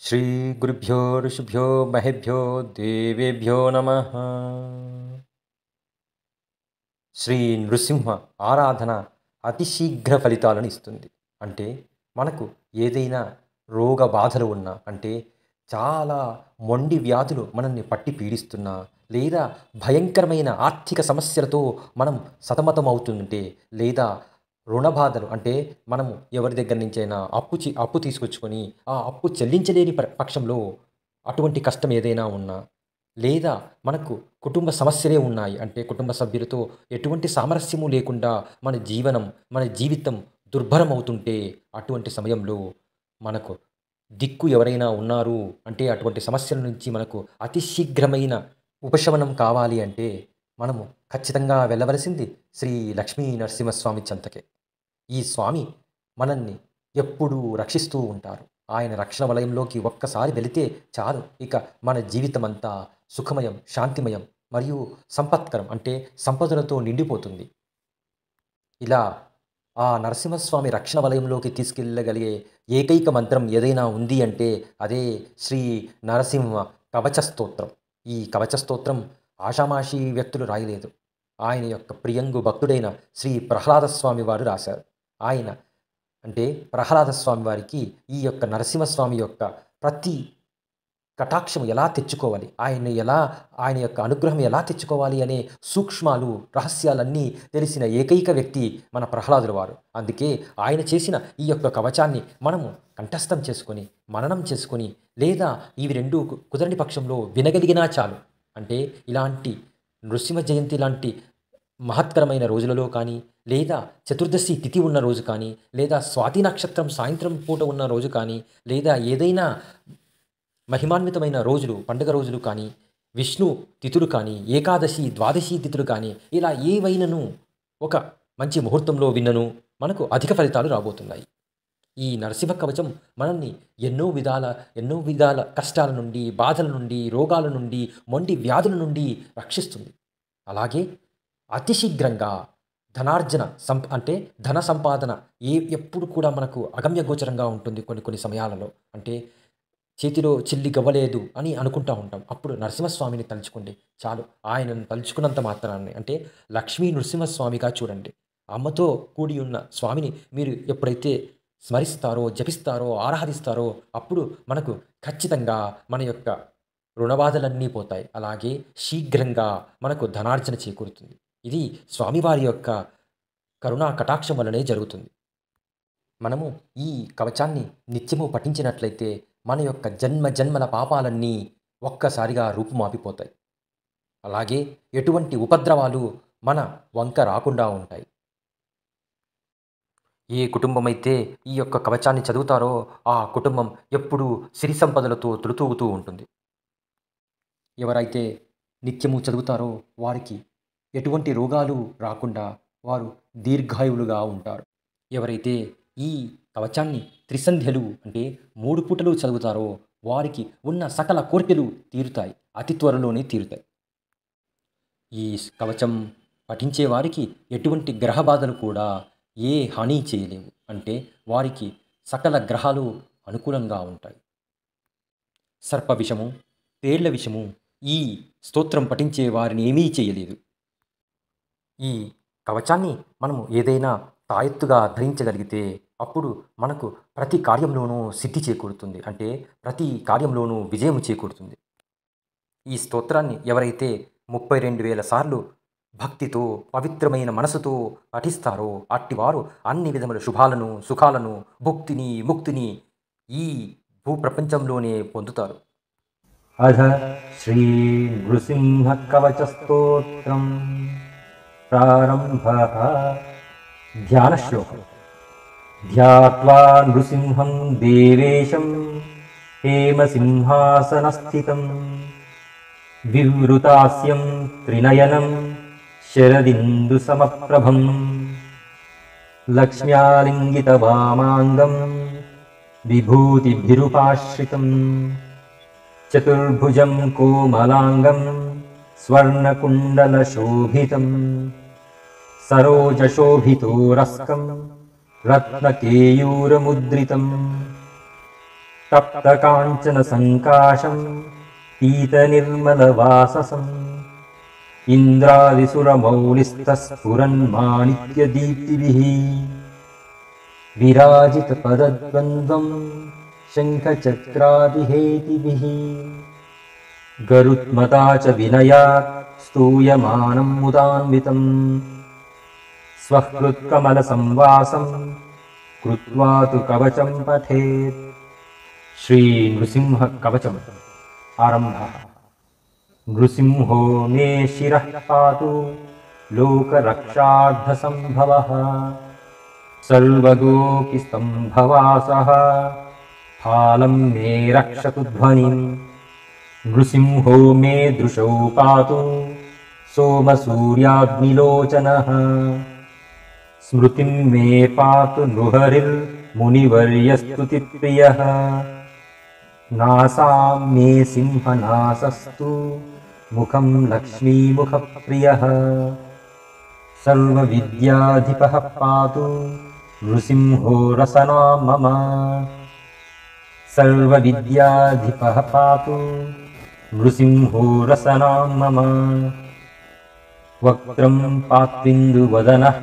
శ్రీ గురుభ్యో ఋషిభ్యో మహేభ్యో దేవేభ్యో నమః. శ్రీ నృసింహ ఆరాధన అతి శీఘ్ర ఫలితాలను ఇస్తుంది. అంటే మనకు ఏదైనా రోగ బాధలు ఉన్నా, అంటే చాలా మొండి వ్యాధులు మనల్ని పట్టి పీడిస్తున్నా, లేదా భయంకరమైన ఆర్థిక సమస్యలతో మనం సతమతమవుతుంటే, లేదా రుణ బాధలు అంటే మనము ఎవరి దగ్గర నుంచైనా అప్పు తీసుకొచ్చుకొని ఆ అప్పు చెల్లించలేని పక్షంలో అటువంటి కష్టం ఏదైనా ఉన్నా, లేదా మనకు కుటుంబ సమస్యలే ఉన్నాయి అంటే కుటుంబ సభ్యులతో ఎటువంటి సామరస్యము లేకుండా మన జీవితం దుర్భరం అవుతుంటే, అటువంటి సమయంలో మనకు దిక్కు ఎవరైనా ఉన్నారు అంటే అటువంటి సమస్యల నుంచి మనకు అతి శీఘ్రమైన ఉపశమనం కావాలి అంటే మనము ఖచ్చితంగా వెళ్ళవలసింది శ్రీ లక్ష్మీ నరసింహస్వామి చెంతకే. ఈ స్వామి మనల్ని ఎప్పుడూ రక్షిస్తూ ఉంటారు. ఆయన రక్షణ వలయంలోకి ఒక్కసారి వెళితే చాలు, ఇక మన జీవితమంతా సుఖమయం, శాంతిమయం మరియు సంపత్కరం అంటే సంపదలతో నిండిపోతుంది. ఇలా ఆ నరసింహస్వామి రక్షణ వలయంలోకి తీసుకెళ్ళగలిగే ఏకైక మంత్రం ఏదైనా ఉంది అంటే అదే శ్రీ నరసింహ కవచ స్తోత్రం. ఈ కవచ స్తోత్రం ఆషామాషీ వ్యక్తులు రాయలేదు. ఆయన యొక్క ప్రియంగు భక్తుడైన శ్రీ ప్రహ్లాద స్వామి వారు రాశారు. ఆయన అంటే ప్రహ్లాద స్వామి వారికి ఈ యొక్క నరసింహస్వామి యొక్క ప్రతి కటాక్షం ఎలా తెచ్చుకోవాలి, ఆయన యొక్క అనుగ్రహం ఎలా తెచ్చుకోవాలి అనే సూక్ష్మాలు, రహస్యాలన్నీ తెలిసిన ఏకైక వ్యక్తి మన ప్రహ్లాదుల వారు. అందుకే ఆయన చేసిన ఈ యొక్క కవచాన్ని మనము కంఠస్థం చేసుకొని, మననం చేసుకొని, లేదా ఇవి రెండూ కుదరని పక్షంలో వినగలిగినా చాలు. అంటే ఇలాంటి నృసింహ జయంతి లాంటి మహత్కరమైన రోజులలో కానీ, లేదా చతుర్దశి తిథి ఉన్న రోజు కానీ, లేదా స్వాతి నక్షత్రం సాయంత్రం పూట ఉన్న రోజు కానీ, లేదా ఏదైనా మహిమాన్వితమైన రోజులు, పండుగ రోజులు కానీ, విష్ణు తిథులు కానీ, ఏకాదశి ద్వాదశి తిథులు కానీ, ఇలా ఏవైనను ఒక మంచి ముహూర్తంలో విన్నను మనకు అధిక ఫలితాలు రాబోతున్నాయి. ఈ నరసింహ కవచం మనల్ని ఎన్నో విధాల కష్టాల నుండి, బాధల నుండి, రోగాల నుండి, మొండి వ్యాధుల నుండి రక్షిస్తుంది. అలాగే అతి శీఘ్రంగా అంటే ధన సంపాదన ఎప్పుడు కూడా మనకు అగమ్యగోచరంగా ఉంటుంది. కొన్ని సమయాలలో అంటే చేతిలో చిల్లి గవ్వలేదు అని అనుకుంటూ ఉంటాం. అప్పుడు నరసింహస్వామిని తలుచుకోండి చాలు. ఆయనను తలుచుకున్నంత మాత్రాన్ని అంటే లక్ష్మీ నృసింహస్వామిగా చూడండి. అమ్మతో కూడి ఉన్న స్వామిని మీరు ఎప్పుడైతే స్మరిస్తారో, జపిస్తారో, ఆరాధిస్తారో అప్పుడు మనకు ఖచ్చితంగా మన యొక్క రుణబాధలన్నీ పోతాయి. అలాగే శీఘ్రంగా మనకు ధనార్జన చేకూరుతుంది. ఇది స్వామివారి యొక్క కరుణా కటాక్షం వల్లనే జరుగుతుంది. మనము ఈ కవచాన్ని నిత్యము పఠించినట్లయితే మన యొక్క జన్మల పాపాలన్నీ ఒక్కసారిగా రూపుమాపిపోతాయి. అలాగే ఎటువంటి ఉపద్రవాలు మన వంక రాకుండా ఉంటాయి. ఏ కుటుంబమైతే ఈ యొక్క కవచాన్ని చదువుతారో ఆ కుటుంబం ఎప్పుడూ సిరి సంపదలతో తులుతూగుతూ ఉంటుంది. ఎవరైతే నిత్యము చదువుతారో వారికి ఎటువంటి రోగాలు రాకుండా వారు దీర్ఘాయువులుగా ఉంటారు. ఎవరైతే ఈ కవచాన్ని త్రిసంధ్యలు అంటే 3 పూటలు చదువుతారో వారికి ఉన్న సకల కోర్కెలు తీరుతాయి, అతి త్వరలోనే తీరుతాయి. ఈ కవచం పఠించే వారికి ఎటువంటి గ్రహ బాధలు కూడా ఏ హాని చేయలేవు. అంటే వారికి సకల గ్రహాలు అనుకూలంగా ఉంటాయి. సర్ప విషము, తేళ్ల విషము ఈ స్తోత్రం పఠించే వారిని ఏమీ చేయలేదు. ఈ కవచాన్ని మనము ఏదైనా తాయెత్తుగా ధరించగలిగితే అప్పుడు మనకు ప్రతి కార్యంలోనూ సిద్ధి చేకూరుతుంది. అంటే ప్రతి కార్యంలోనూ విజయం చేకూరుతుంది. ఈ స్తోత్రాన్ని ఎవరైతే 32,000 సార్లు భక్తితో, పవిత్రమైన మనసుతో పఠిస్తారో అట్టివారు అన్ని విధముల శుభాలను, సుఖాలను, భుక్తిని, ముక్తిని ఈ భూప్రపంచంలోనే పొందుతారు. అథ శ్రీ నృసింహ కవచ స్తోత్రం ప్రారంభః. ధ్యాన శ్లోకం. ధ్యాత్వా నృసింహం దేవేశం హేమసింహాసనస్థితం వివృతాస్యం త్రినయనం శరదిందు సమప్రభం లక్ష్మ్యాలింగిత వామాంగం విభూతిభిరుపాశ్రితం చతుర్భుజం కోమలాంగం స్వర్ణకుండలశోభితం సరోజశోభితోరస్కం రత్నకేయూరముద్రితం तप्तकाञ्चन सङ्काशं पीतनिर्मलवाससम् इन्द्रादिसुरमौलिस्तस्फुरन्माणिक्यदीप्तिभिः विराजितपदद्वन्द्वं शङ्खचक्रादिहेतिभिः गरुत्मता च विनयात् स्तूयमानं मुदान्वितं स्वकृत्कमलसंवासं कृत्वा तु कवचं पठेत्। श्रीनृसिंह कवचम् आरम्भः। नृसिंहो मे शिरः पातु लोकरक्षार्थसम्भवः सर्वगोऽपि स्तम्भवासः फालं मे रक्षतु ध्वनिम्। नृसिंहो मे दृशौ पातु सोमसूर्याग्निलोचनः स्मृतिं मे पातु नृहरिर्मुनिवर्यस्तुतिप्रियः नासां मे सिंहनासस्तु मुखं लक्ष्मीमुखप्रियः सर्वविद्याधिपः पातु नृसिंहो रसना मम सर्वविद्याधिपः पातु नृसिंहो रसना मम वक्त्रं पात्विन्दुवदनः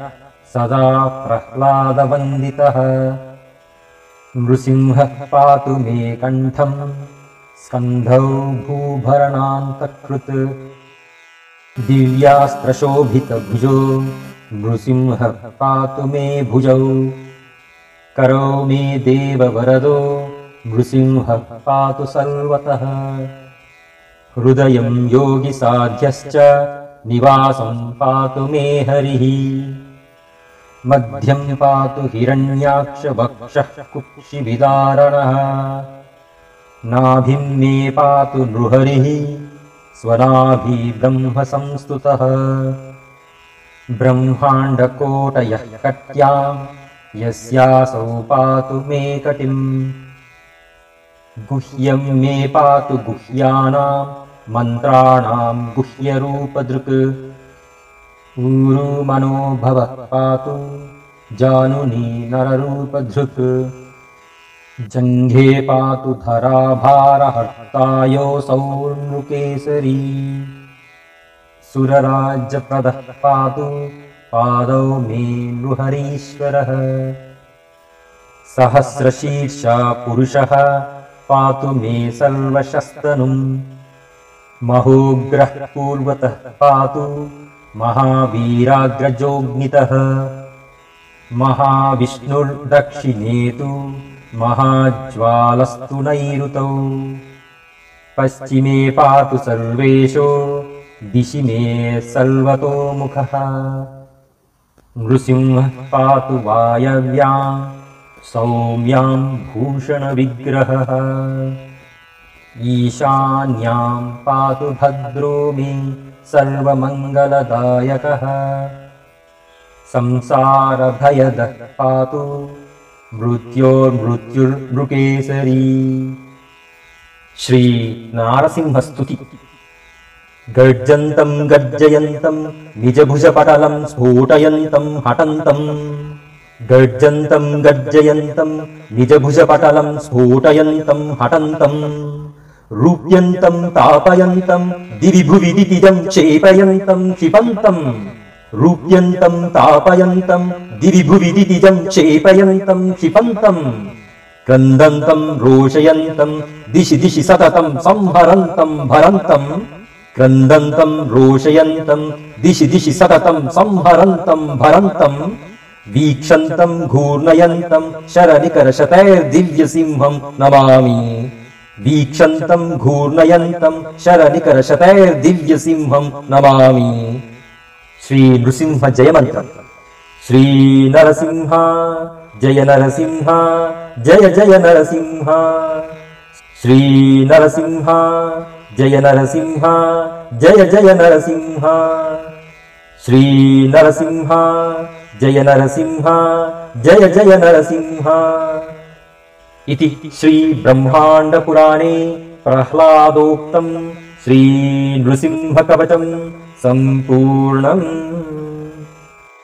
सदा प्रह्लादवन्दितः नृसिंहः पातु मे कण्ठं स्कन्धौ भूभरणान्तकृत् दिव्यास्त्रशोभितभुजो नृसिंहः पातु मे भुजौ करो मे देववरदो नृसिंहः पातु सर्वतः हृदयं योगिसाध्यश्च निवासं पातु मे हरिः मध्यं पातु हिरण्याक्षवक्षः कुक्षिविदारणः नाभिं मे पातु नृहरिः स्वनाभि ब्रह्मसंस्तुतः ब्रह्माण्डकोटयः कट्यां यस्यासौ पातु मे कटिम् गुह्यं मे पातु गुह्यानां मन्त्राणां गुह्यरूपदृक् ऊरु मनोभवः पातु जानुनी नररूपधृक् जङ्घे पातु धराभारहर्तायोऽसौ नृकेसरी सुरराज्यप्रदः पातु पादौ मे नृहरीश्वरः सहस्रशीर्षा पुरुषः पातु मे सर्वशस्तनुम् महोग्रः पूर्वतः पातु महावीराग्रजोऽग्नितः महाविष्णुर्दक्षिणे तु महाज्वालस्तु नैऋतौ पश्चिमे पातु सर्वेशो दिशि मे सर्वतोमुखः नृसिंहः पातु वायव्यां सौम्यां भूषणविग्रहः ईशान्यां पातु भद्रो मे सर्वमङ्गलदायकः संसारभयदः पातु मृत्योर्मृत्युर्नृकेसरी। श्रीनारसिंहस्तुति। गर्जन्तं गर्जयन्तं निजभुजपटलं स्फोटयन्तं हठन्तं गर्जन्तं गर्जयन्तं निजभुजपटलं स्फोटयन्तं हठन्तं रूप्यन्तं तापयन्तं दिवि भुवि दितिजं क्षेपयन्तं क्षिपन्तं रूप्यन्तं तापयन्तं दिवि भुवि दितिजं क्षेपयन्तं क्षिपन्तं क्रन्दन्तं रोषयन्तं दिशि दिशि सततं संहरन्तं भरन्तं क्रन्दन्तं रोषयन्तं दिशि दिशि सततं संहरन्तं भरन्तं वीक्षन्तं घूर्णयन्तं शरनिकरशतैर्दिव्यसिंहं नमामि वीक्षन्तं घूर्णयन्तं शरनिकरशतैर्दिव्यसिंहं नमामि। श्री नृसिंह जयमन्त्रम्। श्री नरसिंह जय नरसिंह जय जय नरसिंह। श्री नरसिंह जय नरसिंह जय जय नरसिंह। श्री नरसिंह जय नरसिंह जय जय नरसिंह। इति श्री ब्रह्माण्डपुराणे प्रह्लादोक्तं श्री नृसिंह कवचं सम्पूर्णम्।